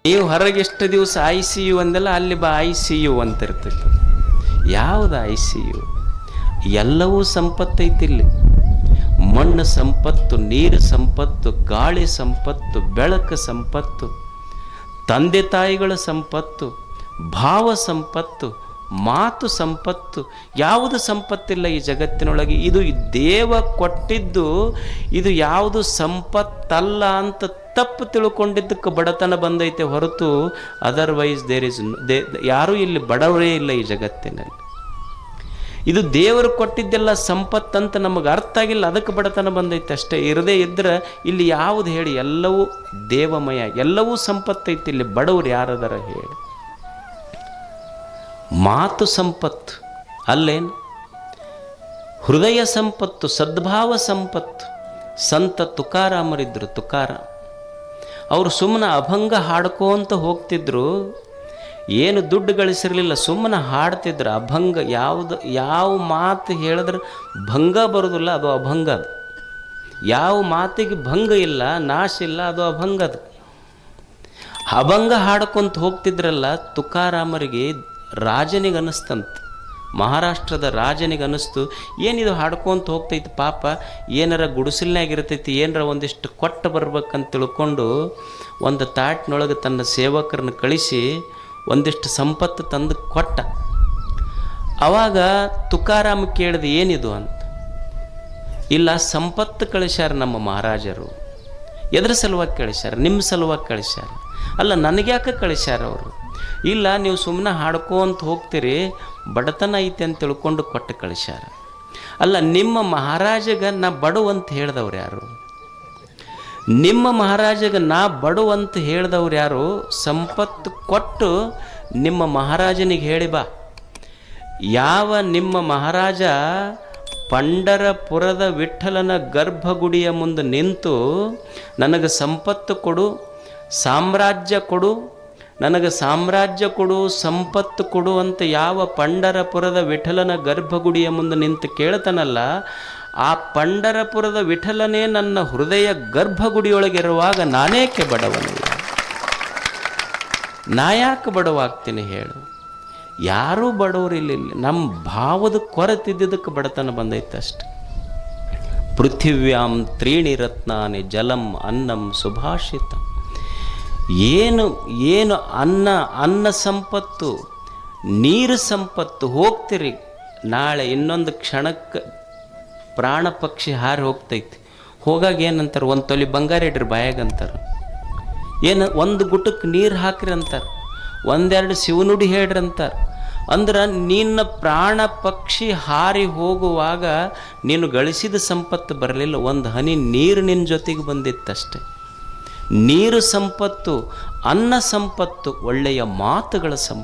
ನೀವು ಹೊರಗೆಷ್ಟು ದಿವಸ ICU ಅಂದಲ್ಲ, ಅಲ್ಲಿ ಬಾ ICU ಅಂತ ಇರ್ತೈತೆ. ಯಾವುದು ICU? ಎಲ್ಲವೂ ಸಂಪತ್ತೈತಿಲ್ಲಿ. ಮಣ್ಣು ಸಂಪತ್ತು, ನೀರು ಸಂಪತ್ತು, ಗಾಳಿ ಸಂಪತ್ತು, ಬೆಳಕು ಸಂಪತ್ತು, ತಂದೆ ತಾಯಿಗಳ ಸಂಪತ್ತು, ಭಾವ ಸಂಪತ್ತು, ಮಾತು ಸಂಪತ್ತು. ಯಾವುದು ಸಂಪತ್ತಿಲ್ಲ ಈ ಜಗತ್ತಿನೊಳಗೆ. ಇದು ದೇವ ಕೊಟ್ಟಿದ್ದು. ಇದು ಯಾವುದು ಸಂಪತ್ತಲ್ಲ ಅಂತ ತಪ್ಪು ತಿಳ್ಕೊಂಡಿದ್ದಕ್ಕೆ ಬಡತನ ಬಂದೈತೆ ಹೊರತು ಅದರ್ವೈಸ್ ಯಾರೂ ಇಲ್ಲಿ ಬಡವರೇ ಇಲ್ಲ ಈ ಜಗತ್ತಿನಲ್ಲಿ. ಇದು ದೇವರು ಕೊಟ್ಟಿದ್ದೆಲ್ಲ ಸಂಪತ್ತಂತ ನಮಗೆ ಅರ್ಥ ಆಗಿಲ್ಲ, ಅದಕ್ಕೆ ಬಡತನ ಬಂದೈತೆ ಅಷ್ಟೇ. ಇರದೇ ಇದ್ರೆ ಇಲ್ಲಿ ಯಾವುದು ಹೇಳಿ, ಎಲ್ಲವೂ ದೇವಮಯ, ಎಲ್ಲವೂ ಸಂಪತ್ತೈತಿ. ಇಲ್ಲಿ ಬಡವರು ಯಾರದರ ಹೇಳಿ. ಮಾತು ಸಂಪತ್ತು ಅಲ್ಲೇನು? ಹೃದಯ ಸಂಪತ್ತು, ಸದ್ಭಾವ ಸಂಪತ್ತು. ಸಂತ ತುಕಾರಾಮರಿದ್ರು. ತುಕಾರಾಮ್ ಅವರು ಸುಮ್ಮನೆ ಅಭಂಗ ಹಾಡ್ಕೋಂತ ಹೋಗ್ತಿದ್ರು. ಏನು ದುಡ್ಡು ಗಳಿಸಿರಲಿಲ್ಲ, ಸುಮ್ಮನೆ ಹಾಡ್ತಿದ್ರು ಅಭಂಗ. ಯಾವ ಮಾತು ಹೇಳಿದ್ರೆ ಭಂಗ ಬರೋದಿಲ್ಲ, ಅದು ಅಭಂಗ. ಅದು ಯಾವ ಮಾತಿಗೆ ಭಂಗ ಇಲ್ಲ, ನಾಶ ಇಲ್ಲ, ಅದು ಅಭಂಗ. ಅದು ಅಭಂಗ ಹಾಡ್ಕೊಂತ ಹೋಗ್ತಿದ್ರಲ್ಲ. ತುಕಾರಾಮರಿಗೆ ರಾಜನಿಗೆ ಅನ್ನಿಸ್ತಂತ, ಮಹಾರಾಷ್ಟ್ರದ ರಾಜನಿಗೆ ಅನ್ನಿಸ್ತು, ಏನಿದು ಹಾಡ್ಕೊಂತ ಹೋಗ್ತೈತಿ ಪಾಪ, ಏನಾರ ಗುಡಿಸಲ್ನಾಗಿರ್ತೈತಿ, ಏನಾರ ಒಂದಿಷ್ಟು ಕೊಟ್ಟು ಬರ್ಬೇಕಂತ ತಿಳ್ಕೊಂಡು ಒಂದು ತಾಟ್ನೊಳಗೆ ತನ್ನ ಸೇವಕರನ್ನ ಕಳಿಸಿ ಒಂದಿಷ್ಟು ಸಂಪತ್ತು ತಂದು ಕೊಟ್ಟ. ಆವಾಗ ತುಕಾರಾಮ ಕೇಳಿದೆ, ಏನಿದು ಅಂತ. ಇಲ್ಲ, ಸಂಪತ್ತು ಕಳಿಸ್ಯಾರ ನಮ್ಮ ಮಹಾರಾಜರು. ಎದ್ರ ಸಲುವಾಗಿ ಕಳಿಸ್ಯಾರ? ನಿಮ್ಮ ಸಲುವಾಗಿ ಕಳಿಸ್ಯಾರ. ಅಲ್ಲ, ನನಗ್ಯಾಕೆ ಕಳಿಸ್ಯಾರ ಅವರು? ಇಲ್ಲ, ನೀವು ಸುಮ್ಮನೆ ಹಾಡ್ಕೊಂತ ಹೋಗ್ತೀರಿ, ಬಡತನ ಐತೆ ಅಂತ ತಿಳ್ಕೊಂಡು ಕೊಟ್ಟು ಕಳಿಸ್ಯಾರ. ಅಲ್ಲ, ನಿಮ್ಮ ಮಹಾರಾಜಗ ನಾ ಬಡವಂತ ಹೇಳ್ದವ್ರು ಯಾರು? ನಿಮ್ಮ ಮಹಾರಾಜಗ ನಾ ಬಡವಂತ ಹೇಳ್ದವ್ರು ಯಾರು? ಸಂಪತ್ತು ಕೊಟ್ಟು ನಿಮ್ಮ ಮಹಾರಾಜನಿಗೆ ಹೇಳಿ ಬಾ. ಯಾವ ನಿಮ್ಮ ಮಹಾರಾಜ ಪಂಢರಪುರದ ವಿಠ್ಠಲನ ಗರ್ಭಗುಡಿಯ ಮುಂದೆ ನಿಂತು ನನಗೆ ಸಂಪತ್ತು ಕೊಡು, ಸಾಮ್ರಾಜ್ಯ ಕೊಡು, ನನಗೆ ಸಾಮ್ರಾಜ್ಯ ಕೊಡು, ಸಂಪತ್ತು ಕೊಡು ಅಂತ ಯಾವ ಪಂಢರಪುರದ ವಿಠಲನ ಗರ್ಭಗುಡಿಯ ಮುಂದೆ ನಿಂತು ಕೇಳ್ತಾನಲ್ಲ, ಆ ಪಂಢರಪುರದ ವಿಠಲನೇ ನನ್ನ ಹೃದಯ ಗರ್ಭಗುಡಿಯೊಳಗಿರುವಾಗ ನಾನೇಕೆ ಬಡವನಿಲ್ಲ? ನಾ ಯಾಕೆ ಬಡವಾಗ್ತೀನಿ ಹೇಳು? ಯಾರೂ ಬಡವರಿಲ್ಲ. ನಮ್ಮ ಭಾವದ ಕೊರತಿದ್ದಕ್ಕೆ ಬಡತನ ಬಂದೈತೆ ಅಷ್ಟೆ. ಪೃಥಿವ್ಯಾಂ ತ್ರೀಣಿ ರತ್ನಾನಿ ಜಲಂ ಅನ್ನಂ ಸುಭಾಷಿತ. ಏನು ಅನ್ನ ಸಂಪತ್ತು, ನೀರು ಸಂಪತ್ತು. ಹೋಗ್ತಿರಿ, ನಾಳೆ ಇನ್ನೊಂದು ಕ್ಷಣಕ್ಕೆ ಪ್ರಾಣ ಪಕ್ಷಿ ಹಾರಿ ಹೋಗ್ತೈತಿ. ಹೋಗಾಗ ಏನಂತಾರೆ? ಒಂದು ತೊಲಿ ಬಂಗಾರ ಇಡ್ರಿ ಬಾಯಾಗಂತಾರೆ. ಏನು ಒಂದು ಗುಟಕ್ಕೆ ನೀರು ಹಾಕ್ರಿ ಅಂತಾರೆ, ಒಂದೆರಡು ಶಿವನುಡಿ ಹೇಳ್ರಿ ಅಂತಾರೆ. ಅಂದ್ರೆ ನಿನ್ನ ಪ್ರಾಣ ಪಕ್ಷಿ ಹಾರಿ ಹೋಗುವಾಗ ನೀನು ಗಳಿಸಿದ ಸಂಪತ್ತು ಬರಲಿಲ್ಲ, ಒಂದು ಹನಿ ನೀರು ನಿನ್ನ ಜೊತೆಗೆ ಬಂದಿತ್ತಷ್ಟೆ. ನೀರು ಸಂಪತ್ತು, ಅನ್ನ ಸಂಪತ್ತು, ಒಳ್ಳೆಯ ಮಾತುಗಳ ಸಂಪತ್ತು.